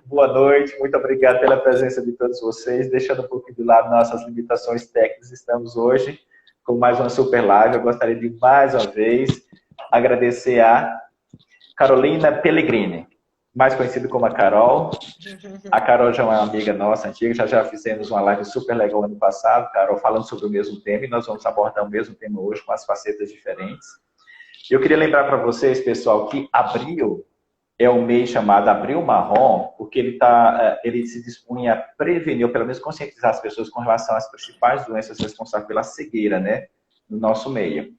Boa noite, muito obrigado pela presença de todos vocês. Deixando um pouco de lado nossas limitações técnicas, estamos hoje com mais uma super live. Eu gostaria de, mais uma vez, agradecer a Carolina Pellegrini, mais conhecida como a Carol. A Carol já é uma amiga nossa, antiga, já fizemos uma live super legal ano passado, Carol, falando sobre o mesmo tema, e nós vamos abordar o mesmo tema hoje com as facetas diferentes. Eu queria lembrar para vocês, pessoal, que abril é um mês chamado Abril Marrom, porque ele se dispunha a prevenir, ou pelo menos conscientizar as pessoas com relação às principais doenças responsáveis pela cegueira, né, no nosso meio.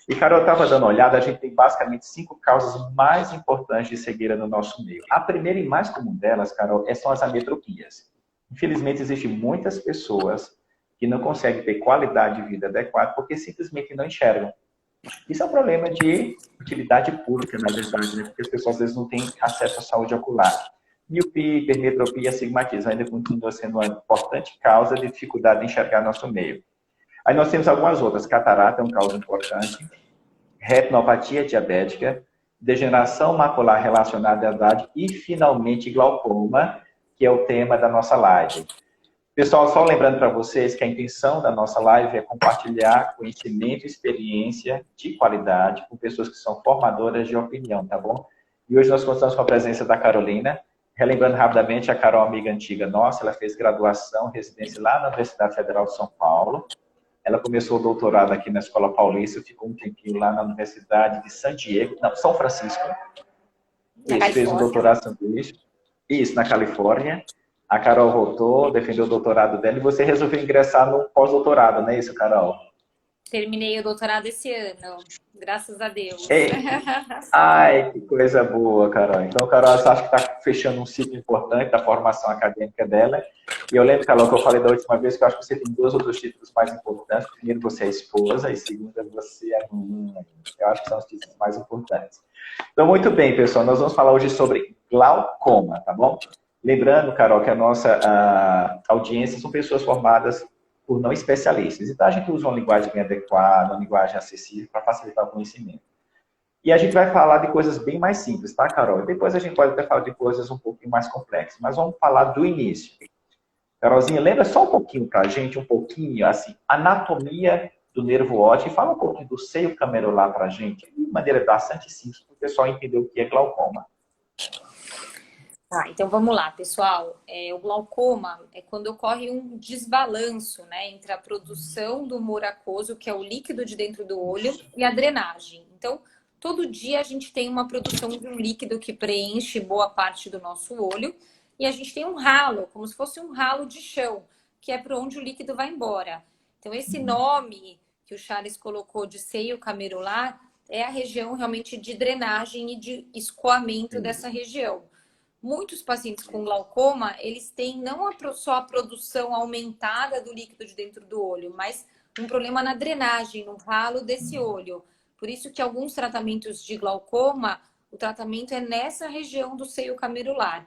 E, Carol, eu estava dando uma olhada, a gente tem basicamente 5 causas mais importantes de cegueira no nosso meio. A primeira e mais comum delas, Carol, são as ametropias. Infelizmente, existem muitas pessoas que não conseguem ter qualidade de vida adequada porque simplesmente não enxergam. Isso é um problema de utilidade pública, na verdade, né? Porque as pessoas às vezes não têm acesso à saúde ocular. Miopia, hipermetropia, astigmatismo ainda continua sendo uma importante causa de dificuldade de enxergar nosso meio. Aí nós temos algumas outras. Catarata é uma causa importante, retinopatia diabética, degeneração macular relacionada à idade e, finalmente, glaucoma, que é o tema da nossa live. Pessoal, só lembrando para vocês que a intenção da nossa live é compartilhar conhecimento e experiência de qualidade com pessoas que são formadoras de opinião, tá bom? E hoje nós contamos com a presença da Carolina. Relembrando rapidamente, a Carol, amiga antiga nossa, ela fez graduação, residência lá na Universidade Federal de São Paulo. Ela começou o doutorado aqui na Escola Paulista, ficou um tempinho lá na Universidade de San Diego, não, São Francisco. Isso, fez um doutorado sanduíche. Isso, na Califórnia. A Carol voltou, defendeu o doutorado dela e você resolveu ingressar no pós-doutorado, não é isso, Carol? Terminei o doutorado esse ano, graças a Deus. Ai, que coisa boa, Carol. Então, Carol, eu acho que está fechando um ciclo importante da formação acadêmica dela. E eu lembro, Carol, que eu falei da última vez que eu acho que você tem 2 outros títulos mais importantes. Primeiro, você é esposa e segundo, você é mãe. Eu acho que são os títulos mais importantes. Então, muito bem, pessoal. Nós vamos falar hoje sobre glaucoma, tá bom? Lembrando, Carol, que a nossa audiência são pessoas formadas por não especialistas. Então, a gente usa uma linguagem bem adequada, uma linguagem acessível para facilitar o conhecimento. E a gente vai falar de coisas bem mais simples, tá, Carol? Depois a gente pode até falar de coisas um pouquinho mais complexas, mas vamos falar do início. Carolzinha, lembra só um pouquinho para a gente, assim, anatomia do nervo óptico, e fala um pouquinho do seio camerular para a gente, de maneira bastante simples, para o pessoal entender o que é glaucoma. Tá, então vamos lá, pessoal. O glaucoma é quando ocorre um desbalanço, né, entre a produção do humor aquoso, que é o líquido de dentro do olho, e a drenagem. Então, todo dia a gente tem uma produção de um líquido que preenche boa parte do nosso olho, e a gente tem um ralo, como se fosse um ralo de chão, que é para onde o líquido vai embora. Então, esse nome que o Charles colocou de seio camerular é a região realmente de drenagem e de escoamento dessa região. Muitos pacientes com glaucoma, eles têm não só a produção aumentada do líquido de dentro do olho, mas um problema na drenagem, no ralo desse olho. Por isso que alguns tratamentos de glaucoma, o tratamento é nessa região do seio camerular.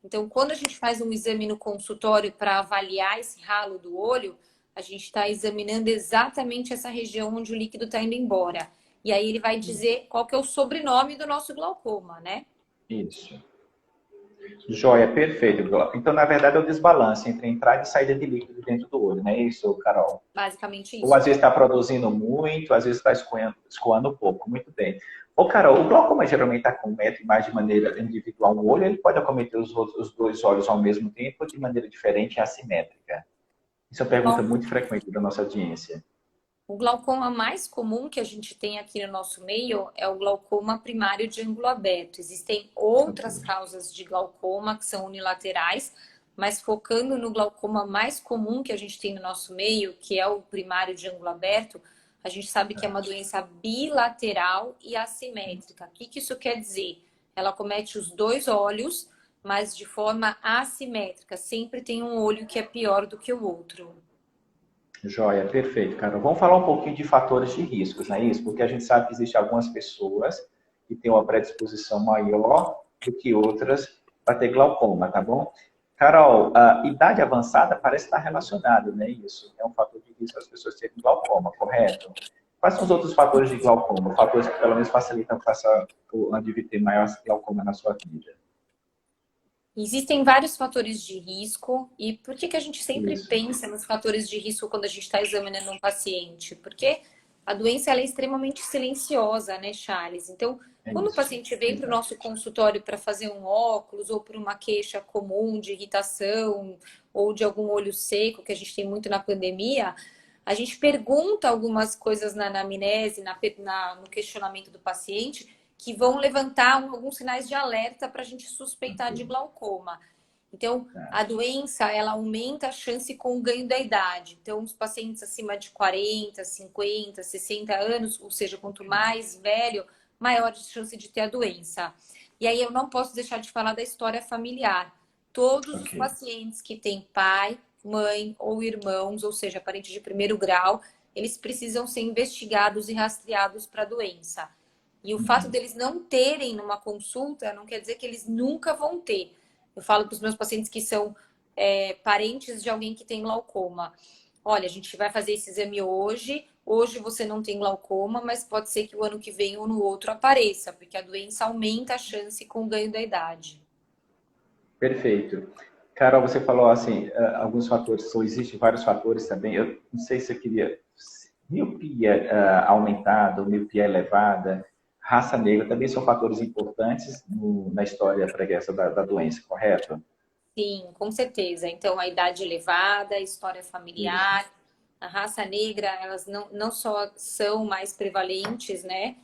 Então, quando a gente faz um exame no consultório para avaliar esse ralo do olho, a gente está examinando exatamente essa região onde o líquido está indo embora. E aí ele vai dizer qual que é o sobrenome do nosso glaucoma, né? Isso. Joia, perfeito. Então, na verdade, é o desbalance entre entrada e saída de líquido dentro do olho, não é isso, Carol? Basicamente isso. Ou às vezes está produzindo muito, às vezes está escoando um pouco. Muito bem. Ô, Carol, o glaucoma geralmente acomete mais de maneira individual um olho, ele pode acometer os 2 olhos ao mesmo tempo ou de maneira diferente e assimétrica? Isso é uma pergunta muito frequente da nossa audiência. O glaucoma mais comum que a gente tem aqui no nosso meio é o glaucoma primário de ângulo aberto. Existem outras causas de glaucoma que são unilaterais, mas focando no glaucoma mais comum que a gente tem no nosso meio, que é o primário de ângulo aberto, a gente sabe que é uma doença bilateral e assimétrica. O que isso quer dizer? Ela acomete os 2 olhos, mas de forma assimétrica. Sempre tem um olho que é pior do que o outro. Joia, perfeito, Carol. Vamos falar um pouquinho de fatores de riscos, não é isso? Porque a gente sabe que existem algumas pessoas que têm uma predisposição maior do que outras para ter glaucoma, tá bom? Carol, a idade avançada parece estar relacionada, não é isso? É um fator de risco as pessoas terem glaucoma, correto? Quais são os outros fatores de glaucoma? Fatores que pelo menos facilitam o indivíduo ter maior glaucoma na sua vida? Existem vários fatores de risco. E por que que a gente sempre Isso. pensa nos fatores de risco quando a gente está examinando um paciente? Porque a doença ela é extremamente silenciosa, né, Charles? Então, É quando o isso. paciente vem para o Exato. nosso consultório para fazer um óculos ou por uma queixa comum de irritação ou de algum olho seco, que a gente tem muito na pandemia, a gente pergunta algumas coisas na anamnese, no questionamento do paciente, que vão levantar alguns sinais de alerta para a gente suspeitar de Ok. glaucoma. Então, Tá. a doença, ela aumenta a chance com o ganho da idade. Então, os pacientes acima de 40, 50, 60 anos, ou seja, quanto Ok. mais velho, maior a chance de ter a doença. E aí eu não posso deixar de falar da história familiar. Todos os Ok. pacientes que têm pai, mãe ou irmãos, ou seja, parentes de primeiro grau, eles precisam ser investigados e rastreados para a doença. E o fato Uhum. deles não terem numa consulta não quer dizer que eles nunca vão ter. Eu falo para os meus pacientes que são parentes de alguém que tem glaucoma. Olha, a gente vai fazer esse exame hoje. Hoje você não tem glaucoma, mas pode ser que o ano que vem ou no outro apareça, porque a doença aumenta a chance com o ganho da idade. Perfeito. Carol, você falou assim, alguns fatores, ou existem vários fatores também. Eu não sei se eu queria miopia aumentada, ou miopia elevada, raça negra, também são fatores importantes na história pregressa da doença, correto? Sim, com certeza. Então, a idade elevada, a história Isso. familiar, a raça negra, elas não só são mais prevalentes, né,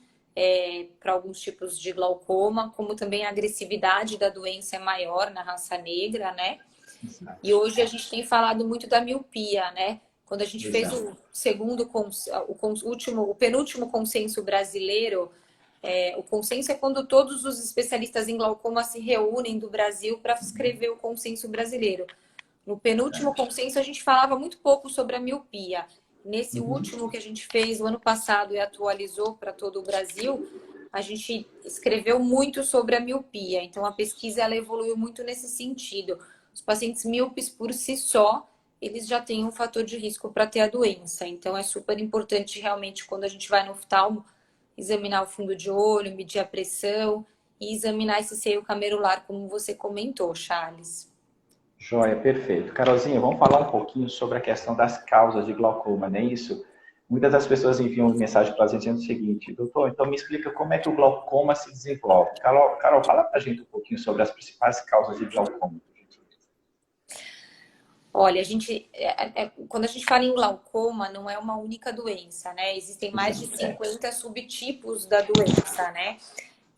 para alguns tipos de glaucoma, como também a agressividade da doença é maior na raça negra, né? E Exato. hoje a gente tem falado muito da miopia, né? Quando a gente fez Exato. o segundo, o penúltimo consenso brasileiro, o consenso é quando todos os especialistas em glaucoma se reúnem do Brasil para escrever o consenso brasileiro. No penúltimo Verdade. consenso, a gente falava muito pouco sobre a miopia. Nesse Uhum. último que a gente fez o ano passado e atualizou para todo o Brasil, a gente escreveu muito sobre a miopia. Então, a pesquisa ela evoluiu muito nesse sentido. Os pacientes míopes, por si só, eles já têm um fator de risco para ter a doença. Então, é super importante, realmente, quando a gente vai no oftalmo, examinar o fundo de olho, medir a pressão e examinar esse seio camerular, como você comentou, Charles. Joia, perfeito. Carolzinha, vamos falar um pouquinho sobre a questão das causas de glaucoma, não é isso? Muitas das pessoas enviam mensagem para a gente dizendo o seguinte, doutor, então me explica como é que o glaucoma se desenvolve. Carol, fala para a gente um pouquinho sobre as principais causas de glaucoma. Olha, quando a gente fala em glaucoma, não é uma única doença, né? Existem mais de Exato, é. 50 subtipos da doença, né?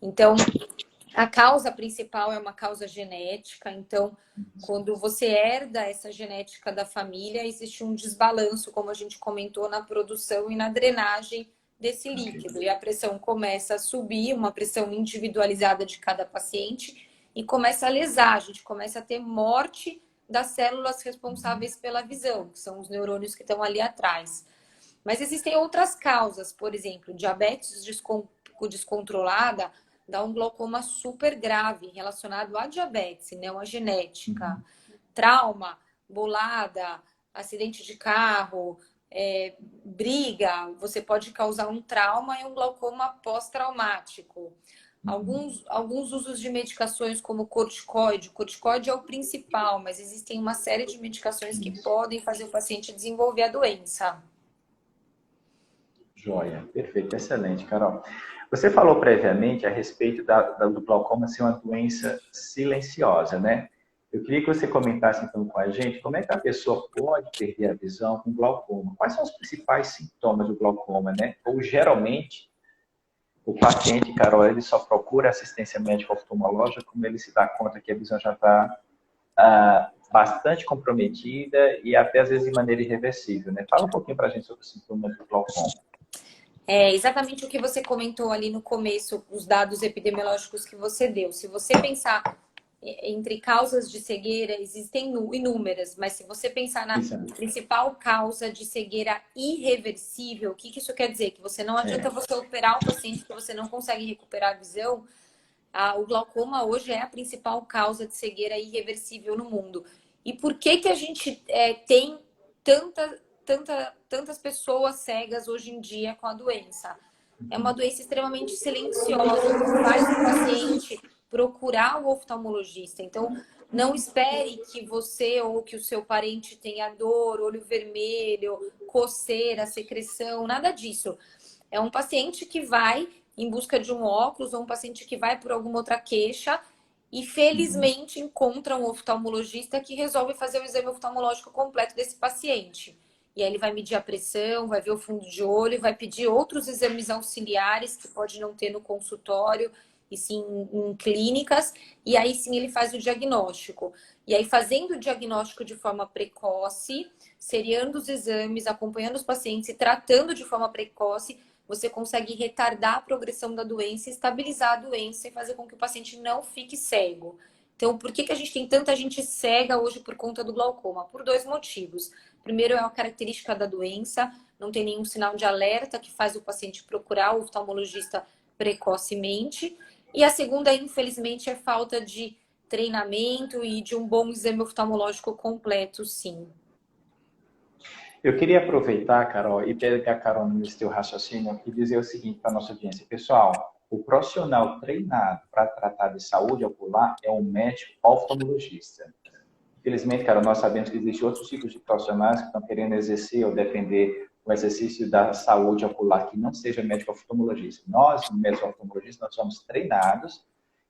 Então, a causa principal é uma causa genética. Então, quando você herda essa genética da família, existe um desbalanço, como a gente comentou, na produção e na drenagem desse Ok. líquido. E a pressão começa a subir, uma pressão individualizada de cada paciente, e começa a lesar. A gente começa a ter morte das células responsáveis pela visão, que são os neurônios que estão ali atrás. Mas existem outras causas, por exemplo, diabetes descontrolada dá um glaucoma super grave relacionado à diabetes, não à genética. Uhum. Trauma, bolada, acidente de carro, briga, você pode causar um trauma e um glaucoma pós-traumático. Uhum. Alguns usos de medicações como corticoide. O corticoide é o principal, mas existem uma série de medicações que Isso. podem fazer o paciente desenvolver a doença. Joia, perfeito, excelente, Carol. Você falou previamente a respeito do glaucoma ser uma doença silenciosa, né? Eu queria que você comentasse então com a gente como é que a pessoa pode perder a visão com glaucoma. Quais são os principais sintomas do glaucoma, né? Ou geralmente o paciente, Carol, ele só procura assistência médica oftalmológica quando ele se dá conta que a visão já está bastante comprometida e até às vezes de maneira irreversível, né? Fala um pouquinho para a gente sobre os sintomas do glaucoma. É exatamente o que você comentou ali no começo, os dados epidemiológicos que você deu. Se você pensar entre causas de cegueira, existem inúmeras, mas se você pensar na Exato. principal causa de cegueira irreversível, o que isso quer dizer? Que você não adianta É. você operar o paciente que você não consegue recuperar a visão. O glaucoma hoje é a principal causa de cegueira irreversível no mundo. E por que que a gente tem tantas pessoas cegas hoje em dia com a doença? É uma doença extremamente silenciosa, que faz o paciente procurar o oftalmologista. Então, Não espere que você ou que o seu parente tenha dor, olho vermelho, coceira, secreção, nada disso. É um paciente que vai em busca de um óculos ou um paciente que vai por alguma outra queixa e felizmente encontra um oftalmologista que resolve fazer o exame oftalmológico completo desse paciente. E aí ele vai medir a pressão, vai ver o fundo de olho, vai pedir outros exames auxiliares que pode não ter no consultório, e sim em clínicas, e aí sim ele faz o diagnóstico. E aí, fazendo o diagnóstico de forma precoce, seriando os exames, acompanhando os pacientes e tratando de forma precoce, você consegue retardar a progressão da doença, estabilizar a doença e fazer com que o paciente não fique cego. Então, por que a gente tem tanta gente cega hoje por conta do glaucoma? Por dois motivos. Primeiro é a característica da doença, não tem nenhum sinal de alerta que faz o paciente procurar o oftalmologista precocemente. E a segunda, infelizmente, é falta de treinamento e de um bom exame oftalmológico completo, sim. Eu queria aproveitar, Carol, e pegar carona nesse teu raciocínio e dizer o seguinte para a nossa audiência. Pessoal, o profissional treinado para tratar de saúde ocular é um médico oftalmologista. Infelizmente, cara, nós sabemos que existem outros tipos de profissionais que estão querendo exercer ou defender o exercício da saúde ocular que não seja médico oftalmologista. Nós, médicos oftalmologistas, nós somos treinados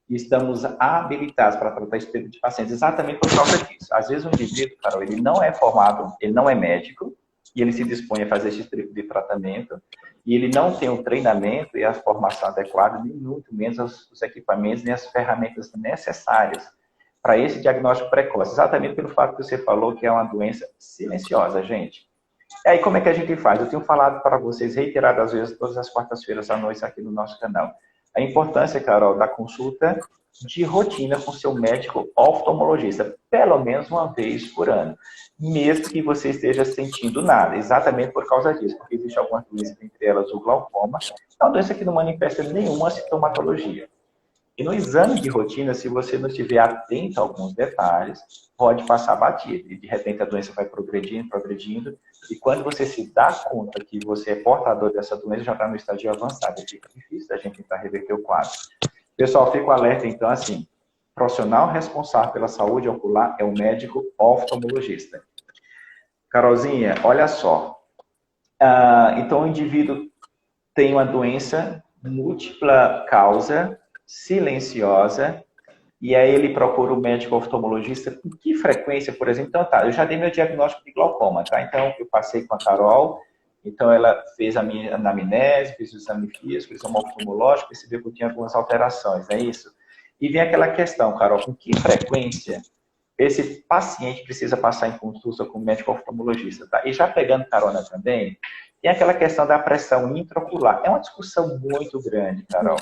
e estamos habilitados para tratar esse tipo de pacientes exatamente por causa disso. Às vezes, um indivíduo, Carol, ele não é formado, ele não é médico, e ele se dispõe a fazer esse tipo de tratamento, e ele não tem o treinamento e a formação adequada, nem muito menos os equipamentos, nem as ferramentas necessárias para esse diagnóstico precoce, exatamente pelo fato que você falou que é uma doença silenciosa, gente. E aí, como é que a gente faz? Eu tenho falado para vocês reiteradas vezes, todas as quartas-feiras à noite aqui no nosso canal. A importância, Carol, da consulta de rotina com seu médico oftalmologista, pelo menos uma vez por ano, mesmo que você esteja sentindo nada, exatamente por causa disso, porque existe algumas doenças, entre elas o glaucoma, é uma doença que não manifesta nenhuma sintomatologia. E no exame de rotina, se você não estiver atento a alguns detalhes, pode passar batido. E de repente a doença vai progredindo, progredindo. E quando você se dá conta que você é portador dessa doença, já está no estágio avançado. E fica difícil da gente tentar reverter o quadro. Pessoal, fico alerta então assim. Profissional responsável pela saúde ocular é o médico oftalmologista. Carolzinha, olha só. Então o indivíduo tem uma doença múltipla causa, silenciosa, e aí ele procura o médico oftalmologista com que frequência, por exemplo. Então tá, eu já dei meu diagnóstico de glaucoma, tá? Então eu passei com a Carol, então ela fez a minha anamnese, fez o exame físico, fez o exame oftalmológico, percebeu que eu tinha algumas alterações, é isso? E vem aquela questão, Carol, com que frequência esse paciente precisa passar em consulta com o médico oftalmologista, tá? E já pegando carona também, tem aquela questão da pressão intraocular. É uma discussão muito grande, Carol.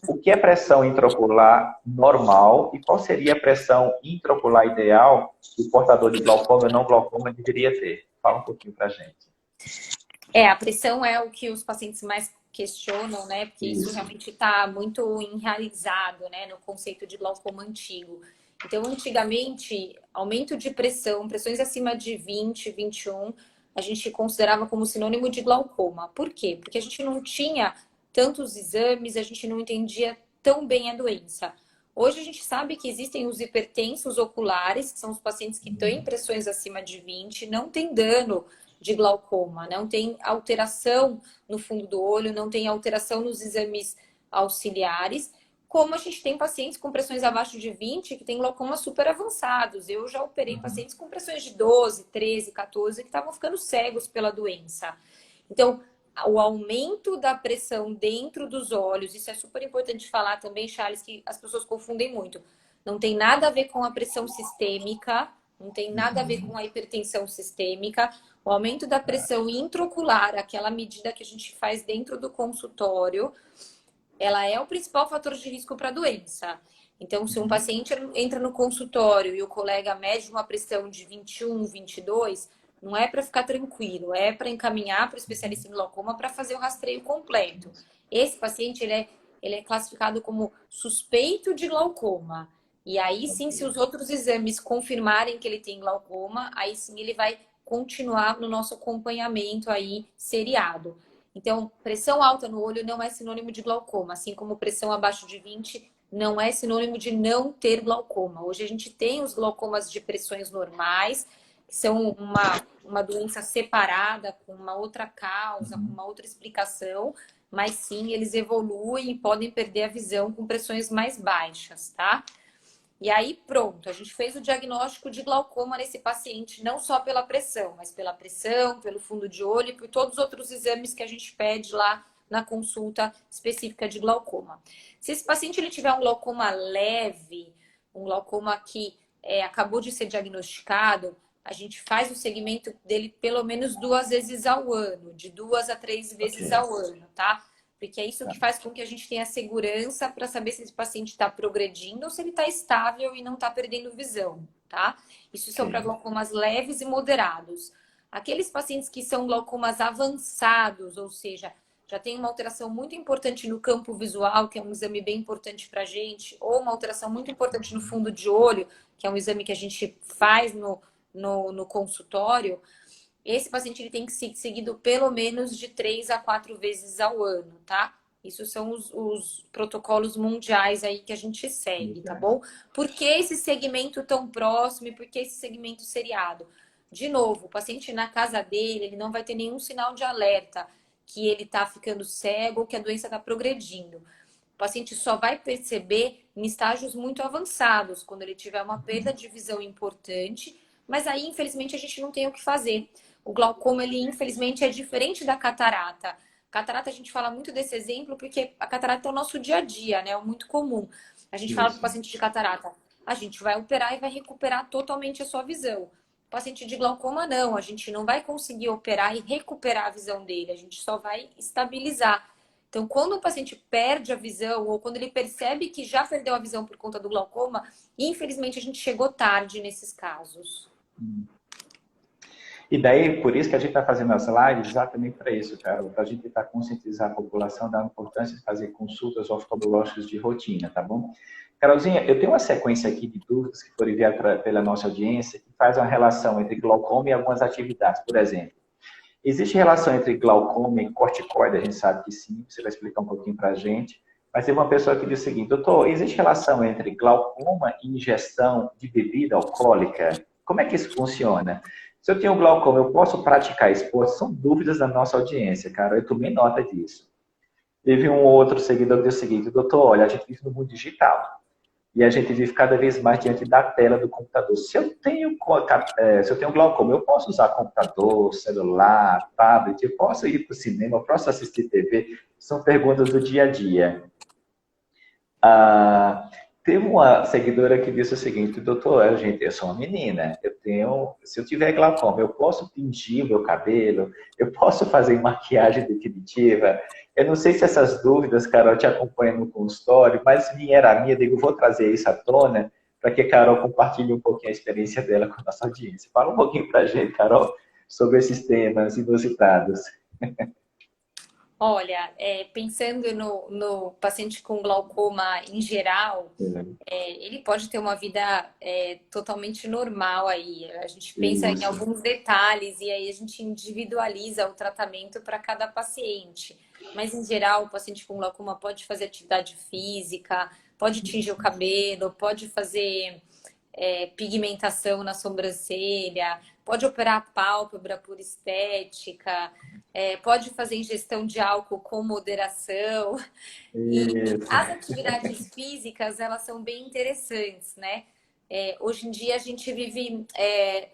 O que é pressão intraocular normal e qual seria a pressão intraocular ideal que o portador de glaucoma e não glaucoma deveria ter? Fala um pouquinho pra gente. A pressão é o que os pacientes mais questionam, né? Porque isso realmente está muito enraizado, né, no conceito de glaucoma antigo. Então, antigamente, aumento de pressão, pressões acima de 20, 21, a gente considerava como sinônimo de glaucoma. Por quê? Porque a gente não tinha tantos exames, a gente não entendia tão bem a doença. Hoje a gente sabe que existem os hipertensos oculares, que são os pacientes que têm pressões acima de 20, não tem dano de glaucoma, não tem alteração no fundo do olho, não tem alteração nos exames auxiliares, como a gente tem pacientes com pressões abaixo de 20 que têm glaucoma super avançados. Eu já operei pacientes com pressões de 12, 13, 14 que estavam ficando cegos pela doença. Então, o aumento da pressão dentro dos olhos, isso é super importante falar também, Charles, que as pessoas confundem muito. Não tem nada a ver com a pressão sistêmica, não tem nada a ver com a hipertensão sistêmica. O aumento da pressão intraocular, aquela medida que a gente faz dentro do consultório, ela é o principal fator de risco para a doença. Então, se um paciente entra no consultório e o colega mede uma pressão de 21, 22, não é para ficar tranquilo, é para encaminhar para o especialista em glaucoma para fazer o rastreio completo. Esse paciente, ele é classificado como suspeito de glaucoma. E aí sim, se os outros exames confirmarem que ele tem glaucoma, aí sim ele vai continuar no nosso acompanhamento aí seriado. Então, pressão alta no olho não é sinônimo de glaucoma, assim como pressão abaixo de 20 não é sinônimo de não ter glaucoma. Hoje a gente tem os glaucomas de pressões normais, que são uma doença separada, com uma outra causa, com uma outra explicação, mas sim, eles evoluem e podem perder a visão com pressões mais baixas, tá? E aí, pronto, a gente fez o diagnóstico de glaucoma nesse paciente, não só pela pressão, mas pela pressão, pelo fundo de olho e por todos os outros exames que a gente pede lá na consulta específica de glaucoma. Se esse paciente ele tiver um glaucoma leve, um glaucoma que acabou de ser diagnosticado, a gente faz o segmento dele pelo menos 2 vezes ao ano, de 2 a 3 vezes ao ano, tá? Porque é isso que faz com que a gente tenha segurança para saber se esse paciente está progredindo ou se ele está estável e não está perdendo visão, tá? Isso são para glaucomas leves e moderados. Aqueles pacientes que são glaucomas avançados, ou seja, já tem uma alteração muito importante no campo visual, que é um exame bem importante para a gente, ou uma alteração muito importante no fundo de olho, que é um exame que a gente faz no consultório, esse paciente ele tem que ser seguido pelo menos de 3 a 4 vezes ao ano, tá? Isso são os protocolos mundiais aí que a gente segue, tá bom? Por que esse segmento tão próximo e por que esse segmento seriado? De novo, o paciente na casa dele, ele não vai ter nenhum sinal de alerta que ele tá ficando cego ou que a doença tá progredindo. O paciente só vai perceber em estágios muito avançados, quando ele tiver uma perda de visão importante, mas aí, infelizmente, a gente não tem o que fazer. O glaucoma, ele infelizmente é diferente da catarata. Catarata, a gente fala muito desse exemplo porque a catarata é o nosso dia a dia, né? É muito comum. A gente fala para o paciente de catarata, a gente vai operar e vai recuperar totalmente a sua visão. O paciente de glaucoma, não. A gente não vai conseguir operar e recuperar a visão dele. A gente só vai estabilizar. Então, quando o paciente perde a visão ou quando ele percebe que já perdeu a visão por conta do glaucoma, infelizmente, a gente chegou tarde nesses casos. E daí, por isso que a gente está fazendo as lives, exatamente para isso, cara, para a gente tentar conscientizar a população da importância de fazer consultas oftalmológicas de rotina, tá bom? Carolzinha, eu tenho uma sequência aqui de dúvidas que foram enviadas pela nossa audiência que faz uma relação entre glaucoma e algumas atividades. Por exemplo, existe relação entre glaucoma e corticoide? A gente sabe que sim, você vai explicar um pouquinho para a gente. Mas tem uma pessoa que diz o seguinte, doutor, existe relação entre glaucoma e ingestão de bebida alcoólica? Como é que isso funciona? Se eu tenho glaucoma, eu posso praticar esporte? São dúvidas da nossa audiência, cara. Eu tomei nota disso. Teve um outro seguidor que disse o seguinte, doutor, olha, a gente vive no mundo digital. E a gente vive cada vez mais diante da tela do computador. Se eu tenho glaucoma, eu posso usar computador, celular, tablet, eu posso ir para o cinema, eu posso assistir TV? São perguntas do dia a dia. Teve uma seguidora que disse o seguinte, doutor, gente, eu sou uma menina, se eu tiver glaucoma, eu posso tingir o meu cabelo, eu posso fazer maquiagem definitiva? Eu não sei se essas dúvidas, Carol, te acompanham no consultório, mas vieram a minha, eu digo, vou trazer isso à tona, para que a Carol compartilhe um pouquinho a experiência dela com a nossa audiência. Fala um pouquinho para a gente, Carol, sobre esses temas inusitados. Olha, pensando no paciente com glaucoma em geral, ele pode ter uma vida totalmente normal aí. A gente pensa em alguns detalhes e aí a gente individualiza o tratamento para cada paciente. Mas, em geral, o paciente com glaucoma pode fazer atividade física, pode tingir o cabelo, pode fazer pigmentação na sobrancelha, pode operar a pálpebra por estética, pode fazer ingestão de álcool com moderação. E as atividades físicas, elas são bem interessantes, né? Hoje em dia a gente vive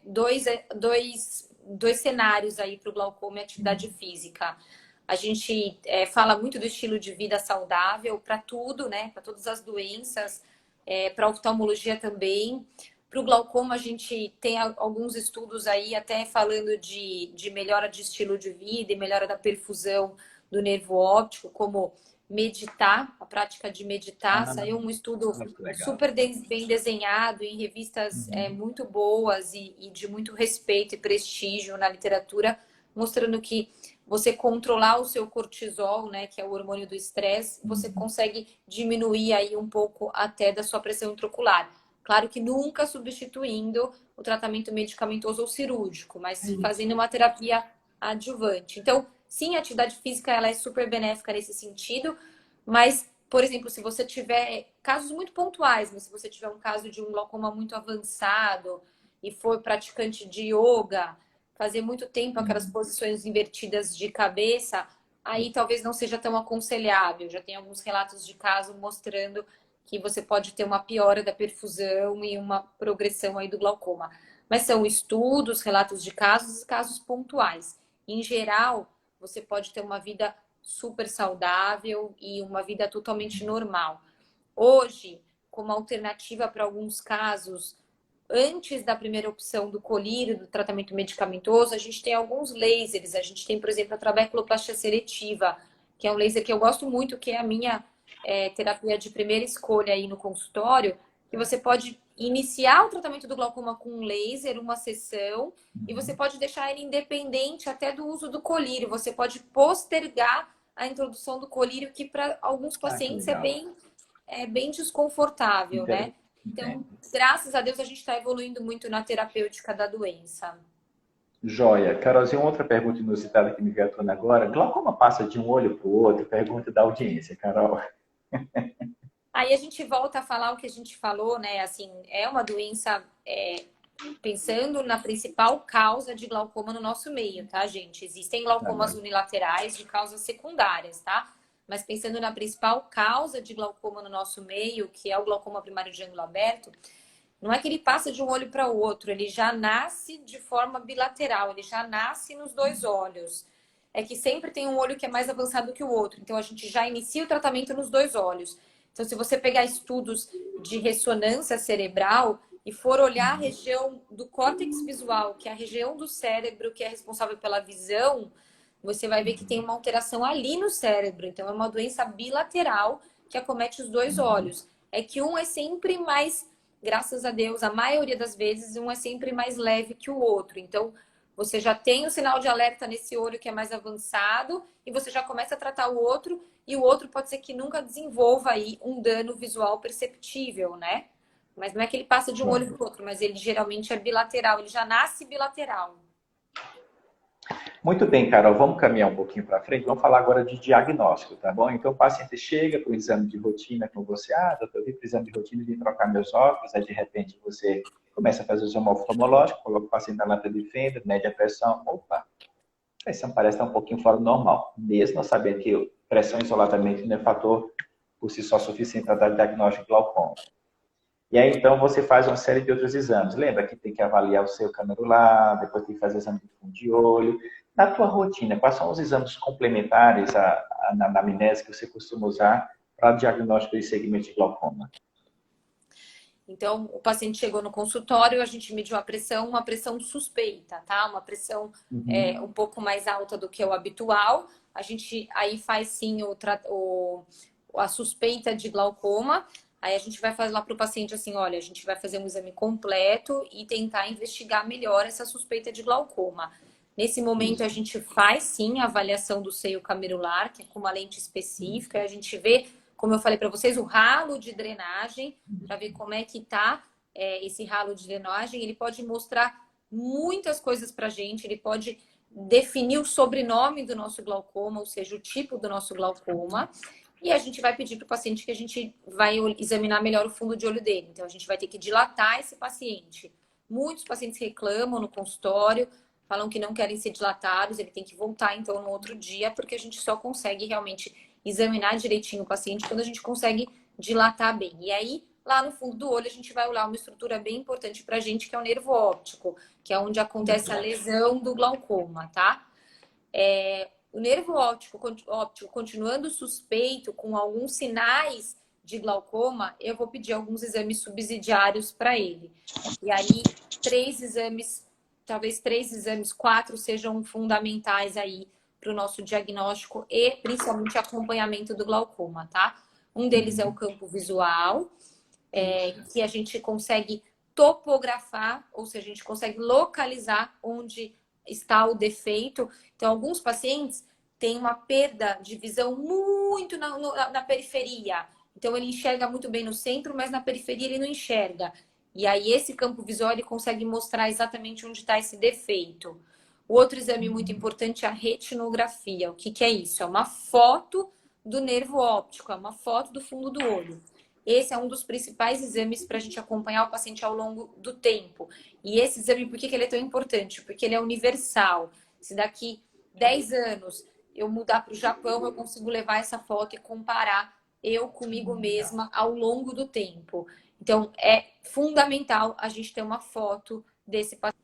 dois cenários aí para o glaucoma e atividade física. A gente fala muito do estilo de vida saudável para tudo, né? Para todas as doenças, para oftalmologia também. Para o glaucoma, a gente tem alguns estudos aí até falando de melhora de estilo de vida e melhora da perfusão do nervo óptico, como meditar, a prática de meditar. Saiu um estudo super bem desenhado em revistas muito boas e de muito respeito e prestígio na literatura, mostrando que você controlar o seu cortisol, né, que é o hormônio do estresse, você consegue diminuir aí um pouco até da sua pressão intraocular. Claro que nunca substituindo o tratamento medicamentoso ou cirúrgico, mas fazendo uma terapia adjuvante. Então, sim, a atividade física ela é super benéfica nesse sentido, mas por exemplo, se você tiver casos muito pontuais, mas se você tiver um caso de um glaucoma muito avançado e for praticante de yoga, fazer muito tempo aquelas posições invertidas de cabeça, aí talvez não seja tão aconselhável. Já tem alguns relatos de caso mostrando que você pode ter uma piora da perfusão e uma progressão aí do glaucoma. Mas são estudos, relatos de casos e casos pontuais. Em geral, você pode ter uma vida super saudável e uma vida totalmente normal. Hoje, como alternativa para alguns casos, antes da primeira opção do colírio, do tratamento medicamentoso, a gente tem alguns lasers. A gente tem, por exemplo, a trabeculoplastia seletiva, que é um laser que eu gosto muito, que é a minha terapia de primeira escolha aí no consultório, que você pode iniciar o tratamento do glaucoma com um laser, uma sessão, e você pode deixar ele independente até do uso do colírio. Você pode postergar a introdução do colírio, que para alguns pacientes é bem desconfortável, né? Então, graças a Deus, a gente está evoluindo muito na terapêutica da doença. Joia. Carolzinha, outra pergunta inusitada que me veio à tona agora. Glaucoma passa de um olho para o outro? Pergunta da audiência, Carol. Aí a gente volta a falar o que a gente falou, né? Assim, é uma doença, pensando na principal causa de glaucoma no nosso meio, tá, gente? Existem glaucomas unilaterais de causas secundárias, tá? Mas pensando na principal causa de glaucoma no nosso meio, que é o glaucoma primário de ângulo aberto, não é que ele passa de um olho para o outro, ele já nasce de forma bilateral, ele já nasce nos dois olhos. É que sempre tem um olho que é mais avançado que o outro, então a gente já inicia o tratamento nos dois olhos. Então, se você pegar estudos de ressonância cerebral e for olhar a região do córtex visual, que é a região do cérebro que é responsável pela visão, você vai ver que tem uma alteração ali no cérebro. Então, é uma doença bilateral que acomete os dois olhos. É que um é sempre mais, graças a Deus, a maioria das vezes, um é sempre mais leve que o outro. Então, você já tem o sinal de alerta nesse olho que é mais avançado e você já começa a tratar o outro, e o outro pode ser que nunca desenvolva aí um dano visual perceptível, né? Mas não é que ele passa de um olho para o outro, mas ele geralmente é bilateral, ele já nasce bilateral. Muito bem, Carol, vamos caminhar um pouquinho para frente. Vamos falar agora de diagnóstico, tá bom? Então, o paciente chega para o exame de rotina com você. Doutor, eu vim para o exame de rotina e vim trocar meus óculos. Aí, de repente, você começa a fazer o exame oftalmológico, coloca o paciente na lâmpada de fenda, mede a pressão. Opa, a pressão parece estar um pouquinho fora do normal. Mesmo sabendo que pressão isoladamente não é fator por si só suficiente para dar diagnóstico de glaucoma. E aí, então, você faz uma série de outros exames. Lembra que tem que avaliar o seu camerular, depois tem que fazer exame de fundo de olho. Na tua rotina, quais são os exames complementares na anamnese que você costuma usar para diagnóstico de segmento de glaucoma? Então, o paciente chegou no consultório, a gente mediu a pressão, uma pressão suspeita, tá? Uma pressão um pouco mais alta do que o habitual. A gente aí faz sim a suspeita de glaucoma. Aí a gente vai falar para o paciente assim, olha, a gente vai fazer um exame completo e tentar investigar melhor essa suspeita de glaucoma. Nesse momento a gente faz sim a avaliação do seio camerular, que é com uma lente específica, a gente vê, como eu falei para vocês, o ralo de drenagem, para ver como é que tá esse ralo de drenagem. Ele pode mostrar muitas coisas para a gente, ele pode definir o sobrenome do nosso glaucoma, ou seja, o tipo do nosso glaucoma. E a gente vai pedir para o paciente que a gente vai examinar melhor o fundo de olho dele. Então, a gente vai ter que dilatar esse paciente. Muitos pacientes reclamam no consultório, falam que não querem ser dilatados, ele tem que voltar, então, no outro dia, porque a gente só consegue realmente examinar direitinho o paciente quando a gente consegue dilatar bem. E aí, lá no fundo do olho, a gente vai olhar uma estrutura bem importante para a gente, que é o nervo óptico, que é onde acontece a lesão do glaucoma, tá? O nervo óptico continuando suspeito, com alguns sinais de glaucoma, eu vou pedir alguns exames subsidiários para ele. E aí, 3 exames, talvez 3 exames, 4 sejam fundamentais aí para o nosso diagnóstico e principalmente acompanhamento do glaucoma, tá? Um deles é o campo visual, que a gente consegue topografar, ou seja, a gente consegue localizar onde está o defeito. Então, alguns pacientes têm uma perda de visão muito na periferia. Então, ele enxerga muito bem no centro, mas na periferia ele não enxerga. E aí, esse campo visual, ele consegue mostrar exatamente onde está esse defeito. O outro exame muito importante é a retinografia. O que é isso? É uma foto do nervo óptico, é uma foto do fundo do olho. Esse é um dos principais exames para a gente acompanhar o paciente ao longo do tempo. E esse exame, por que ele é tão importante? Porque ele é universal. Se daqui 10 anos eu mudar para o Japão, eu consigo levar essa foto e comparar eu comigo mesma ao longo do tempo. Então, é fundamental a gente ter uma foto desse paciente.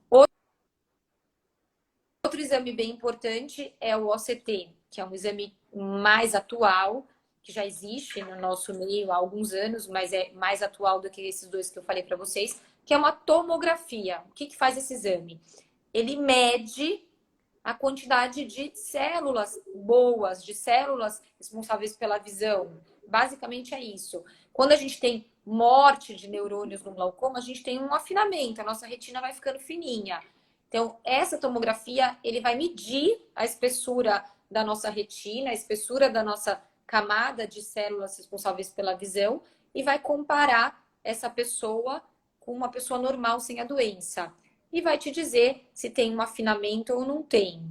Outro exame bem importante é o OCT, que é um exame mais atual, que já existe no nosso meio há alguns anos, mas é mais atual do que esses dois que eu falei para vocês, que é uma tomografia. O que faz esse exame? Ele mede a quantidade de células boas, de células responsáveis pela visão. Basicamente é isso. Quando a gente tem morte de neurônios no glaucoma, a gente tem um afinamento, a nossa retina vai ficando fininha. Então, essa tomografia, ele vai medir a espessura da nossa retina, a espessura da nossa camada de células responsáveis pela visão e vai comparar essa pessoa com uma pessoa normal sem a doença. E vai te dizer se tem um afinamento ou não tem.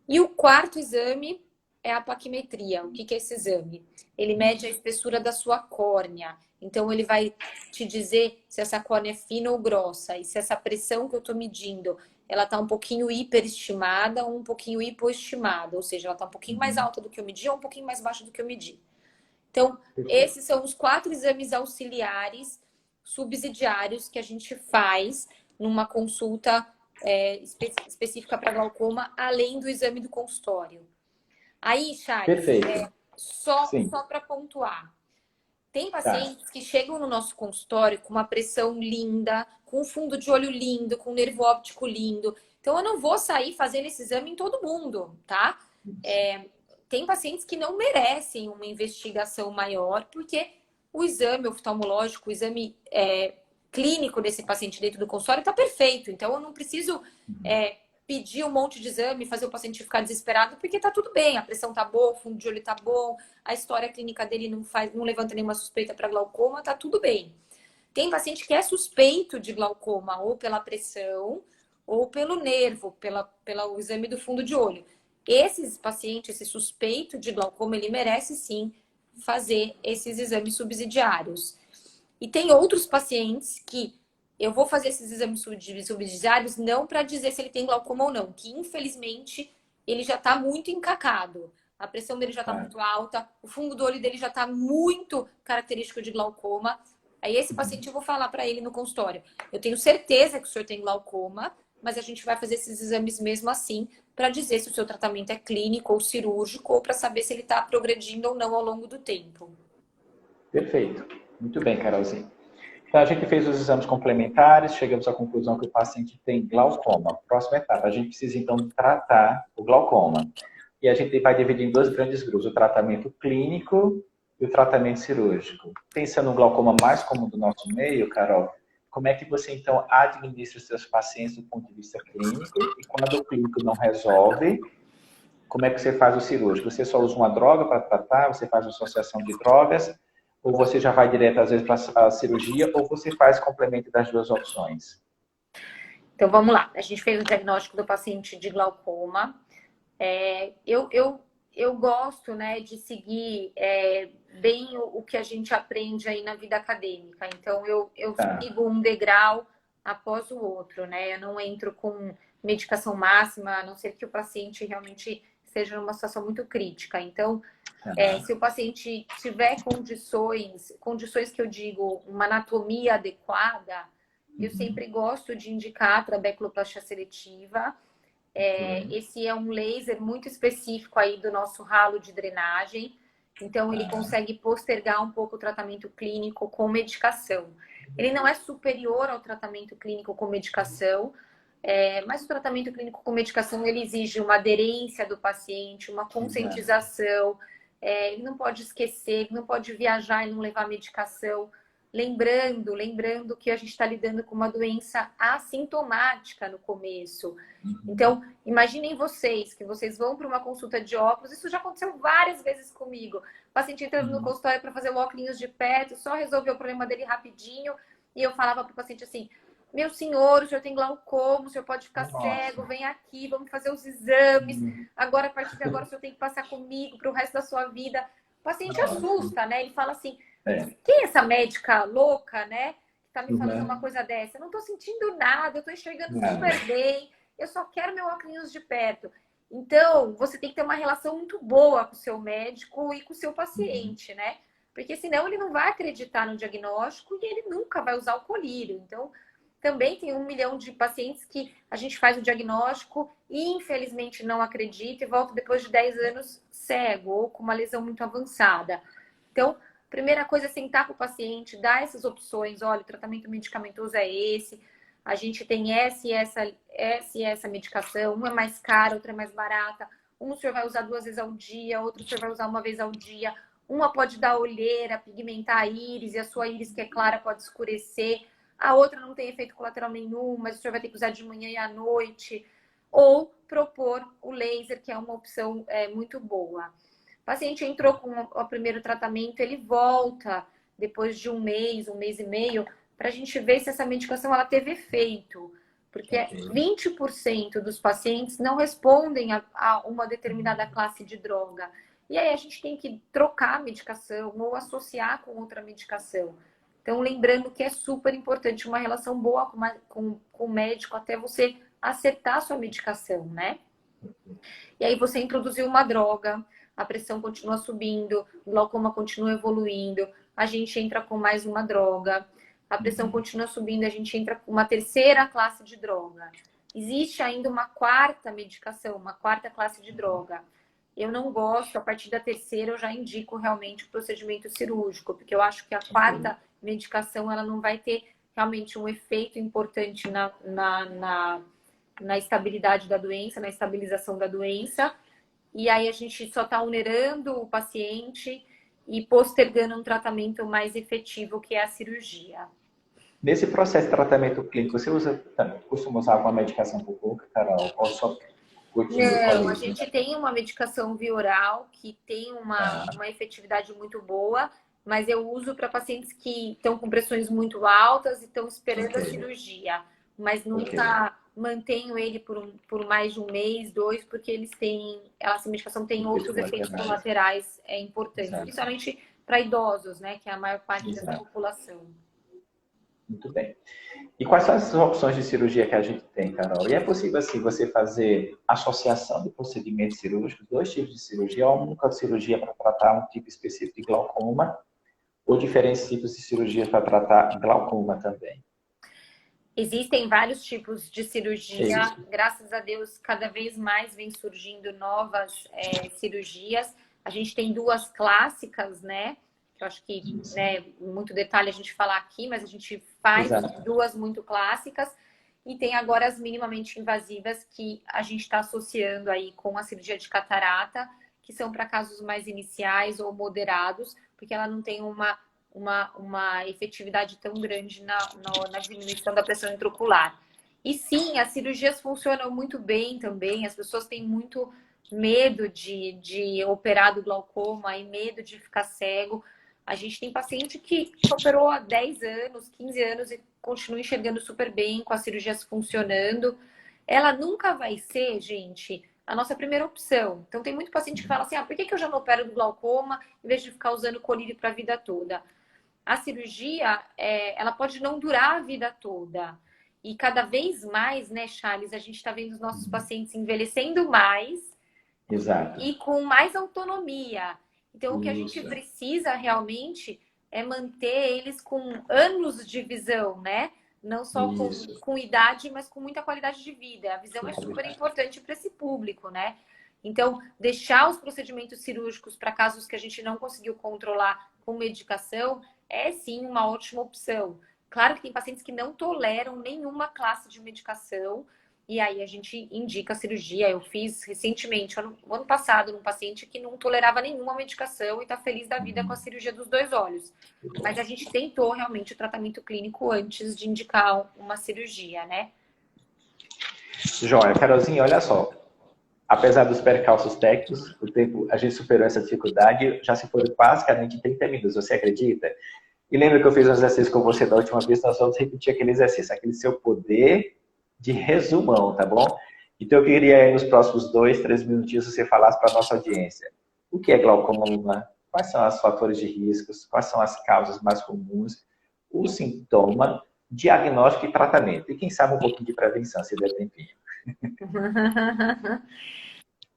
E o quarto exame é a plaquimetria. O que é esse exame? Ele mede a espessura da sua córnea. Então, ele vai te dizer se essa córnea é fina ou grossa e se essa pressão que eu estou medindo ela está um pouquinho hiperestimada ou um pouquinho hipoestimada. Ou seja, ela está um pouquinho mais alta do que eu medi ou um pouquinho mais baixa do que eu medi. Então, esses são os 4 exames auxiliares subsidiários que a gente faz numa consulta específica para glaucoma, além do exame do consultório. Aí, Charles, só para pontuar. Tem pacientes que chegam no nosso consultório com uma pressão linda, com um fundo de olho lindo, com um nervo óptico lindo. Então, eu não vou sair fazendo esse exame em todo mundo, tá? Tem pacientes que não merecem uma investigação maior, porque o exame oftalmológico, o exame clínico desse paciente dentro do consultório está perfeito. Então, eu não preciso pedir um monte de exame, fazer o paciente ficar desesperado, porque está tudo bem, a pressão está boa, o fundo de olho está bom, a história clínica dele não levanta nenhuma suspeita para glaucoma, está tudo bem. Tem paciente que é suspeito de glaucoma, ou pela pressão, ou pelo nervo, pelo exame do fundo de olho. Esses pacientes, esse suspeito de glaucoma, ele merece sim fazer esses exames subsidiários. E tem outros pacientes que eu vou fazer esses exames subsidiários não para dizer se ele tem glaucoma ou não, que infelizmente ele já está muito encacado. A pressão dele já está muito alta, o fundo do olho dele já está muito característico de glaucoma. Aí esse paciente eu vou falar para ele no consultório. Eu tenho certeza que o senhor tem glaucoma, mas a gente vai fazer esses exames mesmo assim para dizer se o seu tratamento é clínico ou cirúrgico ou para saber se ele está progredindo ou não ao longo do tempo. Perfeito. Muito bem, Carolzinha. Então, a gente fez os exames complementares, chegamos à conclusão que o paciente tem glaucoma. Próxima etapa, a gente precisa, então, tratar o glaucoma. E a gente vai dividir em 2 grandes grupos, o tratamento clínico e o tratamento cirúrgico. Pensando no glaucoma mais comum do nosso meio, Carol, como é que você, então, administra os seus pacientes do ponto de vista clínico? E quando o clínico não resolve, como é que você faz o cirúrgico? Você só usa uma droga para tratar? Você faz associação de drogas? Ou você já vai direto, às vezes, para a cirurgia? Ou você faz complemento das 2 opções? Então, vamos lá. A gente fez o diagnóstico do paciente de glaucoma. Eu gosto, né, de seguir bem o que a gente aprende aí na vida acadêmica. Então, eu sigo um degrau após o outro, né? Eu não entro com medicação máxima, a não ser que o paciente realmente esteja numa situação muito crítica. Então, se o paciente tiver condições que eu digo, uma anatomia adequada, eu sempre gosto de indicar a trabeculoplastia seletiva. Esse é um laser muito específico aí do nosso ralo de drenagem. Então, ele consegue postergar um pouco o tratamento clínico com medicação. Ele não é superior ao tratamento clínico com medicação, mas o tratamento clínico com medicação, ele exige uma aderência do paciente, uma conscientização. Ele não pode esquecer, ele não pode viajar e não levar medicação. Lembrando que a gente está lidando com uma doença assintomática no começo. Então, imaginem vocês, que vocês vão para uma consulta de óculos, isso já aconteceu várias vezes comigo. O paciente entrando no consultório para fazer o óculos de perto, só resolveu o problema dele rapidinho, e eu falava para o paciente assim, meu senhor, o senhor tem glaucoma, o senhor pode ficar cego, vem aqui, vamos fazer os exames. Agora, a partir de agora, o senhor tem que passar comigo para o resto da sua vida. o paciente assusta, né? Ele fala assim, É. quem é essa médica louca, né? Que tá me falando Uhum. uma coisa dessa? Eu não tô sentindo nada, eu tô enxergando Nada. super bem, eu só quero meu óculos de perto. Então, você tem que ter uma relação muito boa com o seu médico e com o seu paciente, né? Porque senão ele não vai acreditar no diagnóstico e ele nunca vai usar o colírio. Então, também tem 1 milhão de pacientes que a gente faz o diagnóstico e infelizmente não acredita e volta depois de 10 anos cego ou com uma lesão muito avançada. Então, primeira coisa é sentar com o paciente, dar essas opções. Olha, o tratamento medicamentoso é esse. A gente tem essa e essa medicação. Uma é mais cara, outra é mais barata. Um o senhor vai usar 2 vezes ao dia, outro o senhor vai usar 1 vez ao dia. Uma pode dar olheira, pigmentar a íris, e a sua íris que é clara pode escurecer. A outra não tem efeito colateral nenhum, mas o senhor vai ter que usar de manhã e à noite. Ou propor o laser, que é uma opção muito boa. O paciente entrou com o primeiro tratamento, ele volta depois de 1 mês, 1 mês e meio, para a gente ver se essa medicação ela teve efeito. Porque 20% dos pacientes não respondem a uma determinada classe de droga. E aí a gente tem que trocar a medicação ou associar com outra medicação. Então, lembrando que é super importante uma relação boa com o médico até você acertar a sua medicação, né? E aí você introduziu uma droga, a pressão continua subindo, o glaucoma continua evoluindo, a gente entra com mais uma droga, a pressão continua subindo, a gente entra com uma terceira classe de droga. Existe ainda uma quarta medicação, uma quarta classe de droga. Eu não gosto, a partir da terceira eu já indico realmente o procedimento cirúrgico, porque eu acho que a quarta medicação ela não vai ter realmente um efeito importante na estabilidade da doença, na estabilização da doença. E aí a gente só está onerando o paciente e postergando um tratamento mais efetivo, que é a cirurgia. Nesse processo de tratamento clínico, você costuma usar alguma medicação por boca, Carol? Ou só Não, a gente tem uma medicação via oral que tem uma efetividade muito boa, mas eu uso para pacientes que estão com pressões muito altas e estão esperando a cirurgia. Mas nunca mantenho ele por mais de 1 mês, 2, porque essa medicação tem outros efeitos colaterais importantes, principalmente para idosos, né, que é a maior parte dessa população. Muito bem. E quais são as opções de cirurgia que a gente tem, Carol? E é possível, assim, você fazer associação de procedimentos cirúrgicos, 2 tipos de cirurgia, ou uma única cirurgia para tratar um tipo específico de glaucoma, ou diferentes tipos de cirurgia para tratar glaucoma também? Existem vários tipos de cirurgia. Graças a Deus, cada vez mais vem surgindo novas cirurgias. A gente tem 2 clássicas, né? Eu acho que, né, muito detalhe a gente falar aqui, mas a gente faz 2 muito clássicas. E tem agora as minimamente invasivas que a gente está associando aí com a cirurgia de catarata, que são para casos mais iniciais ou moderados, porque ela não tem uma efetividade tão grande na diminuição da pressão intraocular. E sim, as cirurgias funcionam muito bem também. As pessoas têm muito medo de operar do glaucoma e medo de ficar cego. A gente tem paciente que operou há 10 anos, 15 anos e continua enxergando super bem, com as cirurgias funcionando. Ela nunca vai ser, gente, a nossa primeira opção. Então, tem muito paciente que fala assim, por que eu já não opero do glaucoma em vez de ficar usando colírio para a vida toda? A cirurgia, ela pode não durar a vida toda. E cada vez mais, né, Charles, a gente está vendo os nossos pacientes envelhecendo mais. Exato. E com mais autonomia. Então, o que a gente precisa realmente é manter eles com anos de visão, né? Não só com idade, mas com muita qualidade de vida. A visão é super importante para esse público, né? Então, deixar os procedimentos cirúrgicos para casos que a gente não conseguiu controlar com medicação é sim uma ótima opção. Claro que tem pacientes que não toleram nenhuma classe de medicação. E aí a gente indica a cirurgia. Eu fiz recentemente, ano passado, num paciente que não tolerava nenhuma medicação e está feliz da vida com a cirurgia dos 2 olhos. Mas a gente tentou realmente o tratamento clínico antes de indicar uma cirurgia, né? Joia, Carolzinha, olha só. Apesar dos percalços técnicos, o tempo, a gente superou essa dificuldade, já se foram basicamente 30 minutos, você acredita? E lembra que eu fiz um exercício com você da última vez, nós vamos repetir aquele exercício, aquele seu poder de resumão, tá bom? Então eu queria aí nos próximos 2, 3 minutinhos você falasse para a nossa audiência. O que é glaucoma? quais são os fatores de riscos, quais são as causas mais comuns, o sintoma, diagnóstico e tratamento. E quem sabe um pouquinho de prevenção, se der tempinho.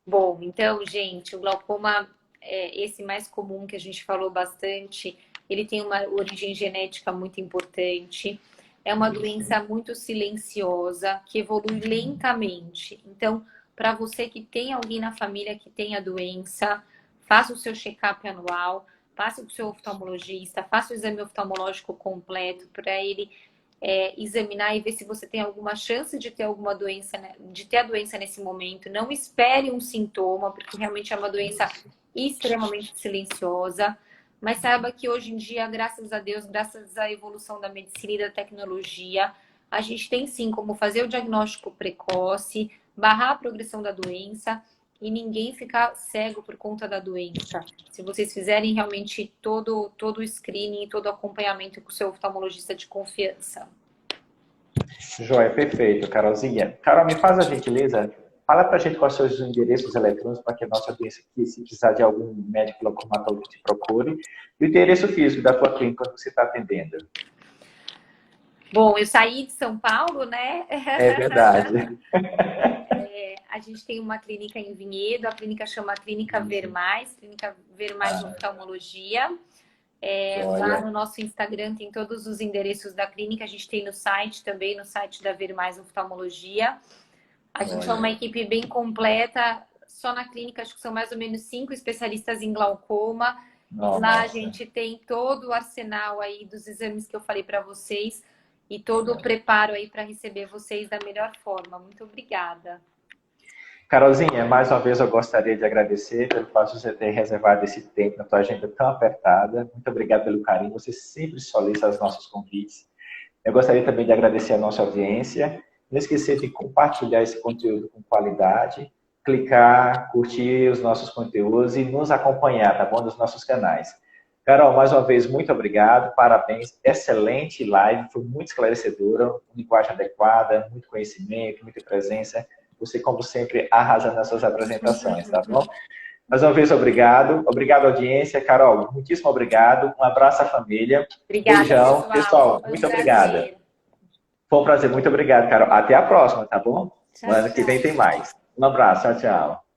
Bom, então, gente, o glaucoma, esse mais comum que a gente falou bastante, ele tem uma origem genética muito importante. É uma doença muito silenciosa, que evolui lentamente. Então, para você que tem alguém na família que tem a doença, faça o seu check-up anual, passe com o seu oftalmologista, faça o exame oftalmológico completo para ele examinar e ver se você tem alguma chance de ter alguma doença, né, de ter a doença nesse momento. Não espere um sintoma, porque realmente é uma doença extremamente silenciosa. Mas saiba que hoje em dia, graças a Deus, graças à evolução da medicina e da tecnologia, a gente tem sim como fazer o diagnóstico precoce, barrar a progressão da doença e ninguém ficar cego por conta da doença. Se vocês fizerem realmente todo o screening, todo o acompanhamento com o seu oftalmologista de confiança. Joia, perfeito, Carolzinha. Carol, me faz a gentileza, fala pra gente quais são os endereços eletrônicos para que a nossa audiência aqui, se precisar de algum médico glaucomatólogo, te procure, e o endereço físico da tua clínica onde você está atendendo. Bom, eu saí de São Paulo, né? É verdade. A gente tem uma clínica em Vinhedo, a clínica chama Clínica Vermais Oftalmologia. Lá no nosso Instagram tem todos os endereços da clínica, a gente tem no site também, no site da Vermais Oftalmologia. A gente é uma equipe bem completa, só na clínica acho que são mais ou menos 5 especialistas em glaucoma. Lá a gente tem todo o arsenal aí dos exames que eu falei para vocês e todo o preparo aí para receber vocês da melhor forma. Muito obrigada. Carolzinha, mais uma vez eu gostaria de agradecer pelo fato de você ter reservado esse tempo na tua agenda tão apertada. Muito obrigado pelo carinho, você sempre solicita os nossos convites. Eu gostaria também de agradecer a nossa audiência. Não esquecer de compartilhar esse conteúdo com qualidade, clicar, curtir os nossos conteúdos e nos acompanhar, tá bom? Nos nossos canais. Carol, mais uma vez, muito obrigado, parabéns, excelente live, foi muito esclarecedora, linguagem adequada, muito conhecimento, muita presença. Você, como sempre, arrasa nas suas apresentações, tá bom? Mais uma vez, obrigado. Obrigado, audiência. Carol, muitíssimo obrigado. Um abraço à família. Obrigada, beijão. Pessoal, muito obrigada. Foi um prazer. Muito obrigado, Carol. Até a próxima, tá bom? No ano que vem tem mais. Um abraço. Tchau, tchau.